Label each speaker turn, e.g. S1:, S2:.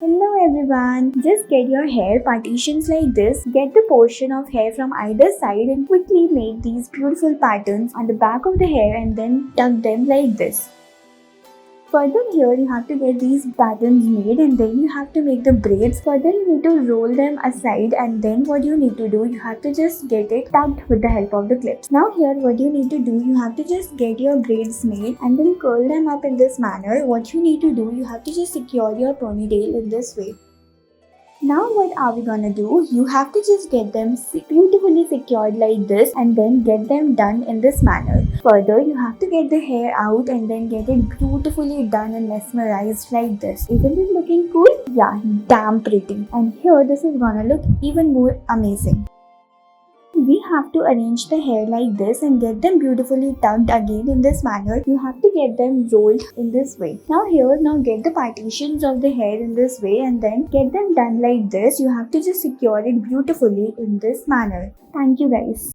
S1: Hello everyone, just get your hair partitions like this, get the portion of hair from either side and quickly make these beautiful patterns on the back of the hair and then tuck them like this. Further here you have to get these patterns made and then you have to make the braids. Further you need to roll them aside and then what you need to do, you have to just get it tucked with the help of the clips. Now here what you need to do, you have to just get your braids made and then curl them up in this manner. What you need to do, you have to just secure your ponytail in this way. Now what are we gonna do? You have to just get them beautifully secured like this and then get them done in this manner. Further, you have to get the hair out and then get it beautifully done and mesmerized like this. Isn't it looking cool? Yeah, damn pretty. And here this is gonna look even more amazing. We have to arrange the hair like this and get them beautifully tucked again in this manner. You have to get them rolled in this way. Now get the partitions of the hair in this way and then get them done like this. You have to just secure it beautifully in this manner. Thank you guys.